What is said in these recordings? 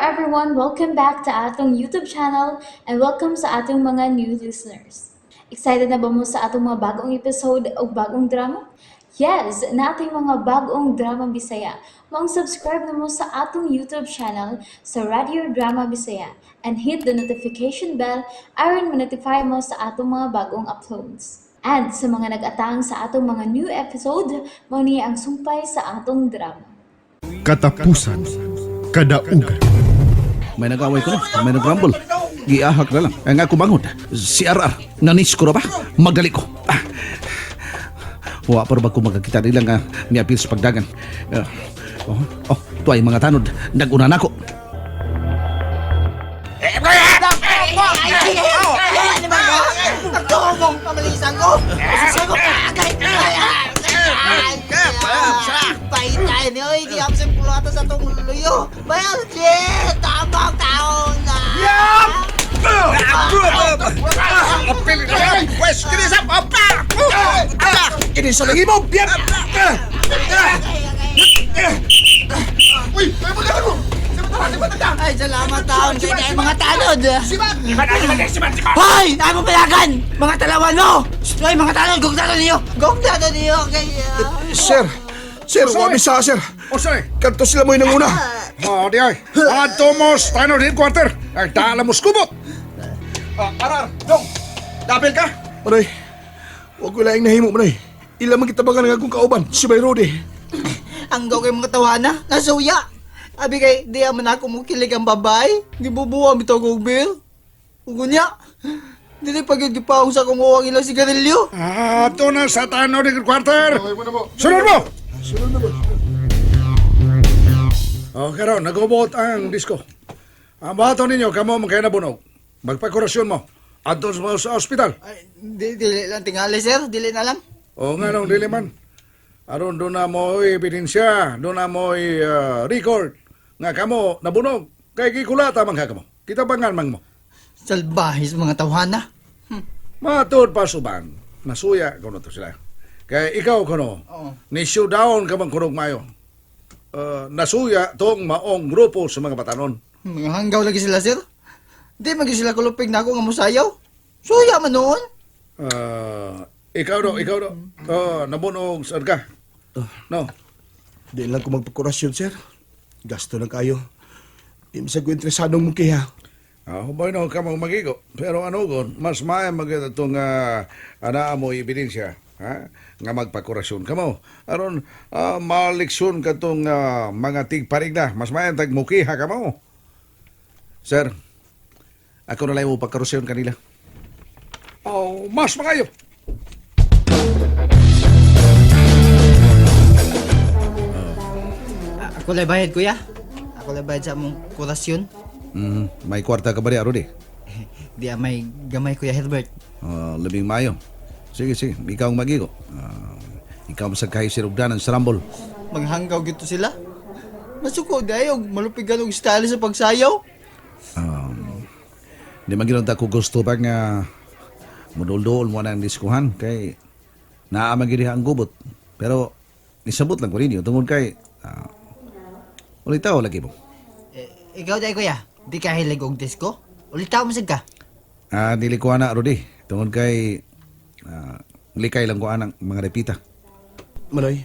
everyone, welcome back to atong YouTube channel and welcome sa atong mga new listeners. Excited na ba mo sa atong mga bagong episode o bagong drama? Yes, na ating mga bagong drama Bisaya. Subscribe na mo sa atong YouTube channel sa Radio Drama Bisaya and hit the notification bell aron ma-notify mo sa atong mga bagong uploads. And sa mga nag-atang sa atong mga new episode, mo niya ang sumpay sa atong drama. Katapusan, kadaugan. May nag-away ko na, may nag-rumble. Giahak na lang. Ang ako bangon. Si RR, nanis ko na ba? Magali ko. Wa pa ba ko magkakita nila nga niapil sa pagdagan. Tuway mga tanod. Nag-una na ako. Nagtumong pamalisan ko! Sasagot ka agad! Pahitay niyo, hindi ako sa pulata sa itong luyo! Bayan, shit! Tamang taon na! Pwes, kinisap! Kinisap lagi mo! Uy, may pagkakas mo! Ay, salamat taon kayo na mga tanod! Hoy! Ay mo palagan! Mga talawan mo! Hoy, mga tanod! Gugdado niyo! Gugdado niyo! Sir, wami sa sir. Osay! Kanto sila mo yung una. Di ay! Ato mo sa tanod headquarter! Ay, tala mo skubot! RR, dong! Dapil ka! Manoy, huwag ko lang nahimo, Manoy. Ilang magkitabangan ng akong kauban, si Bay Rodi. Ang daw kay mga tawana, nasuya! Abi kay, di aman ako mukilig ang babay. Gibubuha mi to kong bill. Ugunya, dili pagod gipaong sa kumuha ilang sigarilyo. Ato na sa tanod headquarter! Sunod mo! Sunod na ba? Karon, nag-ubot ang disco. Ang bato ninyo, kamo mong kaya nabunog. Magpakurasyon mo. Adto sa ospital. Ay, dili lang tingali, sir. Dili na lang. O nga nung dili man. Aron doon na mo ebidensya, doon na mo record. Nga kamo nabunog. Kay gikulata man ka kamo. Kita bangan man mo. Salbahis mga tawhana. Matod pa suban. Nasuya kuno to sila. Kay ikaw kuno. Oo. Ni showdown ka man kunog mayo. Nasuya tong maong grupo sa mga batanon. Mga hanggaw lagi sila, sir. Di magi sila kulupig na ako nga musayaw. Suya man noon. Ikaw do. Nabunog saan ka? No. Di lang ko magpakurasyon, sir. Gasto lang kayo. Di masag ko interesadong mong kiha. Huboy no ka mong magigo. Pero ano gon, mas maya maganda itong ana mo ebidensya. Ha? Nga magpakurasyon ka mo. Aron, maleksyon ka itong mga tigparig na. Mas maya tag mukiha ka mo. Sir, ako na lang mo pagkarusyon kanila. Mas magayo. Ako lay bayad, kuya. Ako lay bayad sa among kurasyon. May kwarta ka ba rin, Rudy? Di may gamay, kuya Herbert. Labing mayo. Sige. Ikaw ang magigo. Ikaw masagkahi si Rugdanan sa Rambol. Maghanggaw gito sila. Masuko dayo, malupigan og style sa pagsayaw. Di man ta ko gusto ba nga mudol-dol mo na ang diskuhan kay naamagiri ang gubot. Pero isabot lang ko rin yun tungkol kay ulitaw lagi mo. Ikaw day, kuya. Di ka hilig og disco? Ulitaw mo ka. Dili ko na, Rudy. Tungkol kay likay lang ko anang mga repita. Manoy,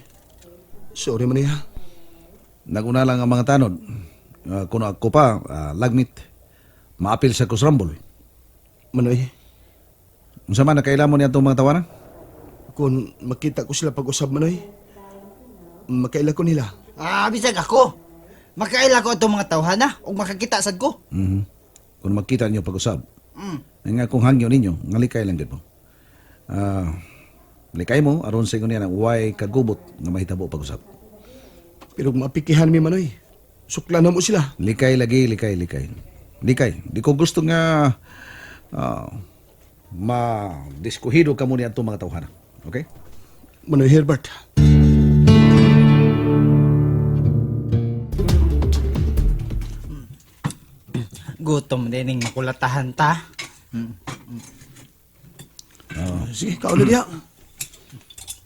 sorry, Manoy, ha? Naguna lang ang mga tanod. Kuno ako pa, lagmit. Maapil sa kusrambol. Manoy, Unsa man nakailan mo niya itong mga tawanan? kung makita ko sila pag-usab, Manoy, makaila ko nila. Bisag ako. Makaila ko itong mga tawhana o makakita sad ko. Kung magkita niyo pag-usab. Nga kung hangyo ninyo, nga likay lang din mo. Likay mo, aron sa inyo niya ng uway kagubot nga mahitabo pag-usab. Pero kung mapikihan mi, Manoy, sukla na mo sila. Likay lagi, likay. Di ko gusto nga ma-diskuhido ka mo niya itong mga tawhana. Okay? Manoy Herbert. Gutom din yung makulatahan ta. Sige, kaon na diha.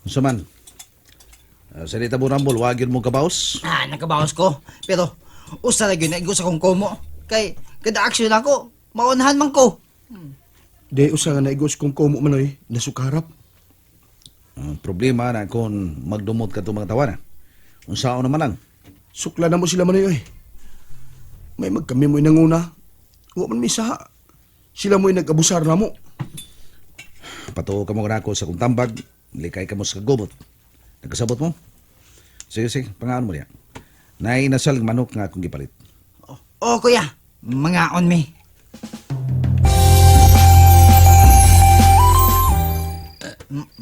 Unsa man? Sa Rita Burambol, wag yun mo kabaos? Nakabawas ko. Pero Usa lagi na igo sa kong komo. Kay, kada aksyon ako, maunahan man ko. Di usa nga naigos kong kumo manoy, nasukarap. Ang problema na kung magdumot ka itong mga tawanan. Unsaon naman lang. Sukla na mo sila manoy, oy. May magkami mo'y nanguna. Huwag man may saha. Sila mo'y nag-abusar na mo. Patuo ka mo na ako sa kong tambag, likay ka mo sa kagubot. Nagkasabot mo? Sige, pangaan mo niya. Nainasal manok nga akong gipalit. Oh, kuya, mga on me.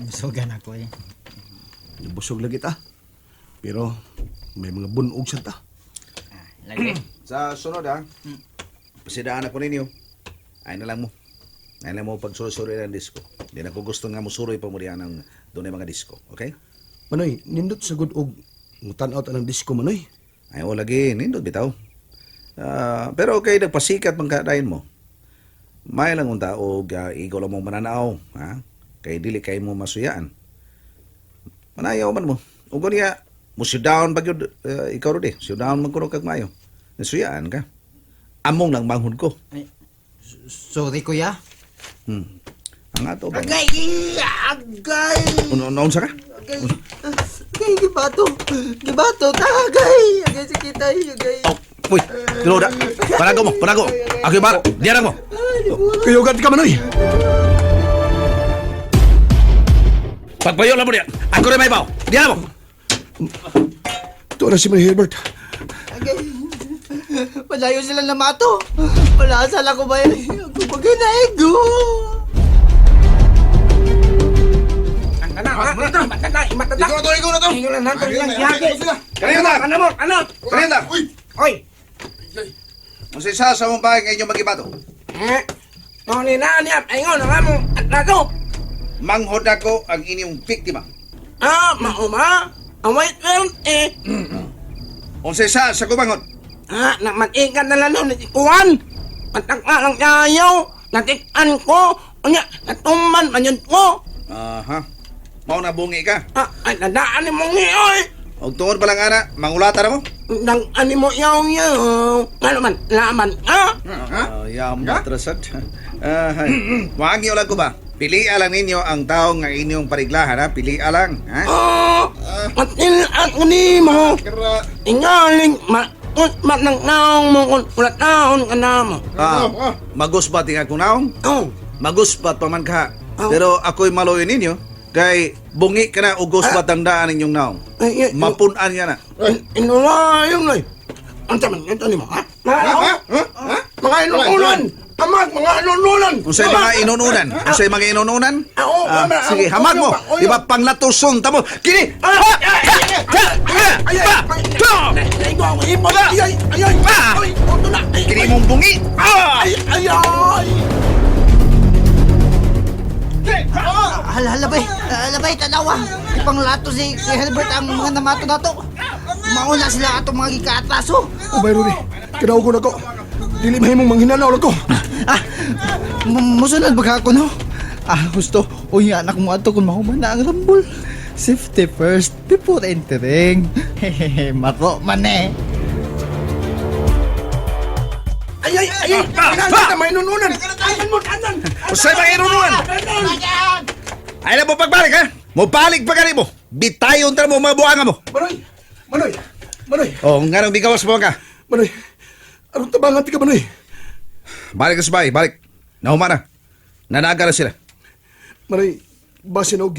Sugan ako eh. Nabusog lagi ta. Pero may mga bunog sa ta. Lagi. Sa sunod ha, pasidaan ako ninyo. Ay na lang mo. Ay na lang mo pagsuroy-suroy ng disco. Hindi na ko gusto nga mo suroy pa mo diyan ng doon mga disco. Okay? Manoy, nindot sa good og ngutan out ang disco manoy. Ay o lagi, nindot bitaw. Pero okay, nagpasikat mang kadayon mo. May lang unta o ikaw lang mong mananaw. Ha? Kay dili kay mo masuyaan. Manayaw man mo. Ugo niya, mo sit down pag yun, ikaw rin sit down man kuno kag mayo. Nasuyaan ka. Among lang manghod ko. Sorry, kuya. Ang ato ba? Agay! Agay! Unaon sa ka? Agay! Agay, gibato! Gibato! Tagay! Agay, sakitay! Agay! Oh, uy, tinuda. Panago mo, panago. Ako yung bala. Diyan mo. Kayugat ka manoy. Pagpayo lang mo diyan. Ako rin may baw. Diyan mo. Ito na si Manoy Herbert. Agay! Malayo sila na mato! Malasal ako ba yun? Ako maginaigo! Ikaw na to. Kanina ta. Kanina ta. Oy! Kung sa isa sa mong bahay ngayon yung mag-ibato. Noni na niya, ayun, ang among at nako. Manghod ako ang inyong biktima. Mauma. Wait, Kung sa isa sa kumanghod. Nagmatikan na lang nun, kuwan. Pataka lang tayo. Natikan ko. Unya, natuman man yun ko. Aha. Mau na bungi ka. Ay, nadaan ni mong oy. Og tungod pa lang ana, mangulata na mo. Nang ani mo yaw. Ano man, laman ka. Yam matrasad. Wag niyo lang ko ba? Pili lang ninyo ang tao nga inyong pariglahan ha. Pili lang, ha? Matilaan ko ni mo. Ingaling, matnang naong mo kung ulat naon ka na mo. Magusbat nga kung naong. Oh. Magusbat pa man ka. Oh. Pero ako'y maloy ninyo. Kay bungi ka na ugusbat ang daan ninyong naong. Mapunan niya na. Inulayong na. Ang taman, ito ni mo, ha? Mga inununan! Hamag, mga inununan! Kung sa'y mga inununan. Kung sa'y mga inununan. Sige, Sige, hamag mo. Di ba panglatuson? Tamo. Kini! Kini mong bungi. Halabay! Halabay, tanawa! Ipanglato si Herbert ang mga namato na to. Mauna sila atong mga gikatraso. O bayro ni, kinaugo na ko. Dili mahimong manghinanaw na ko. Musunod ba ako, no? Gusto. Uy, anak mo ato kung mahuman na ang rambol. Safety first, before entering. Hehehe, maro man eh. Ay! May inununan! Ayan mo, kanan! Kung sa'y mga inununan. Ay na mo pagbalik ha. Mo balik pa gani mo. Bitayon tara mo mga buanga mo. Manoy. Oh, nga nang bigawas mo ka. Manoy, anong tabangan ti ka manoy? Balik ka sa bahay, balik. Nahuma na. Nanaga na sila. Manoy, basin og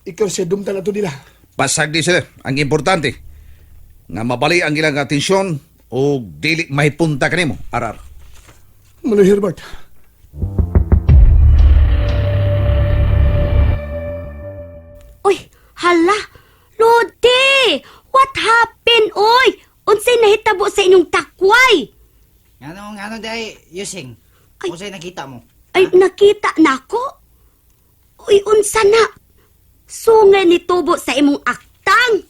ikaw siya dumtan ato nila. Pasag di sila. Ang importante, nga mabali ang ilang atensyon o dili mahipunta kanimo, arar. Manoy Herbert. Uy, hala! Lodi! What happened, oy? Unsay nahitabo sa inyong takway? Ano day, Yusing? Ay. Kung sa'yo nakita mo? Ay, nakita nako. Uy, unsa na? Sungay ni tubo sa imong aktang.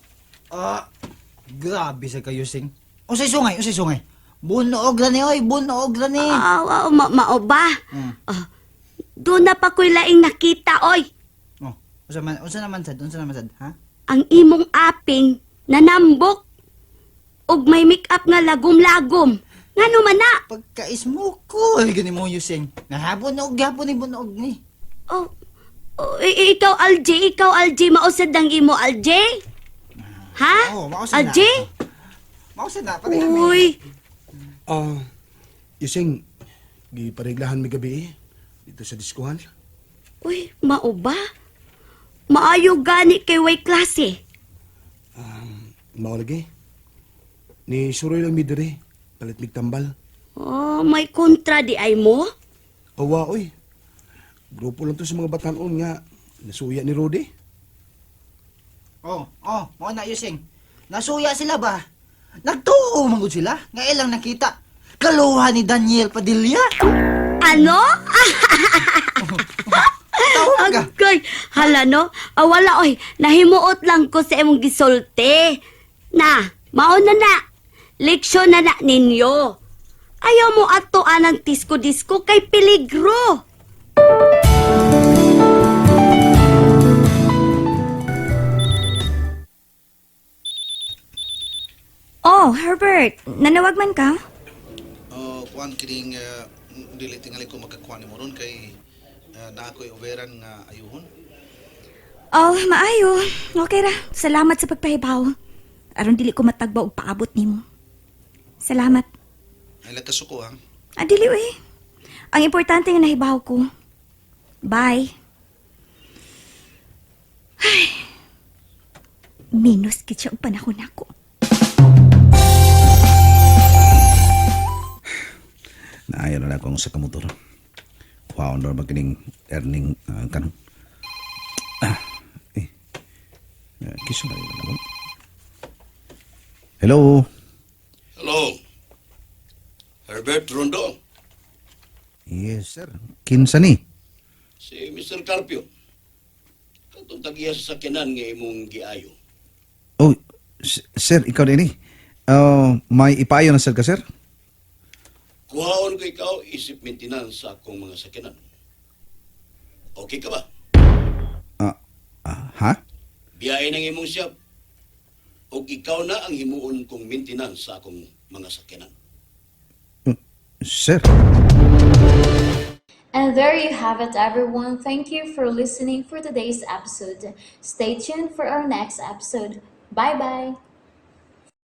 Grabe sa kayo, Yusing. Usay sungay. Bunoog lani, oy, bunoog lani. Mao ba? Doon na pa ko'y laing nakita, oy. Unsa naman sad, ha? Ang imong aping nanambok. og may make-up nga lagom-lagom. Ngano man na? Pagka-smoke ko, ay gani mo Yuseng. Nahabon na og gapon ni bunog ni. Oh, ikaw, Alje, mausad ang imo, Alje? Ha? Oo, mausad na. Alje? Mausa na, pati kami. Uy, Yusing, gipareglahan mi gabi dito sa diskuhan. uy, mao ba? Maayo gani kay way klase. Mao lagi. Ni suroy lang mi diri, palit mig tambal. Oh, may kontra di ay mo? Awa oy. Grupo lang to sa mga batanon nga nasuya ni Rudy. Mao na Yuseng. Nasuya sila ba? Nagtuo mangod sila. Nga ilang nakita. Kaluha ni Daniel Padilla. Ano? Tawag ka. Agay, hala no? Wala oy, nahimuot lang ko sa imong gisulti. Na, mao na na. Leksyon na na ninyo. Ayaw mo ato anang disko-disko kay peligro. Oh, Herbert, nanawag man ka? Kuan kining dili tingali ko magkakuan mo ron kay na ako'y overan nga ayuhon. Oh, maayo. Okay ra. Salamat sa pagpahibaw. Aron dili ko matagba og paabot nimo. Salamat. Ay lakaso ko ha. Dili eh. Ang importante nga nahibaw ko. Bye. Ay. Minus gid siya og panahon ako. Naayon na akong sa kamotor. Wow, na magkining earning kanong. Kiso na yun ako. Hello? Hello. Herbert Rondo, Yes, sir. Kinsa ni? si Mr. Carpio. Katong tagiya sa sakyanan nga imong giayo. Oh, sir, ikaw din eh. May ipayo na sir ka, sir? Kuhaon ko ikaw isip maintenance sa akong mga sakyanan. Okay ka ba? Ha? Biyahe ng imong siyap. O ikaw na ang himuon kong maintenance sa akong mga sakyanan. Sir? And there you have it, everyone. Thank you for listening for today's episode. Stay tuned for our next episode. Bye bye.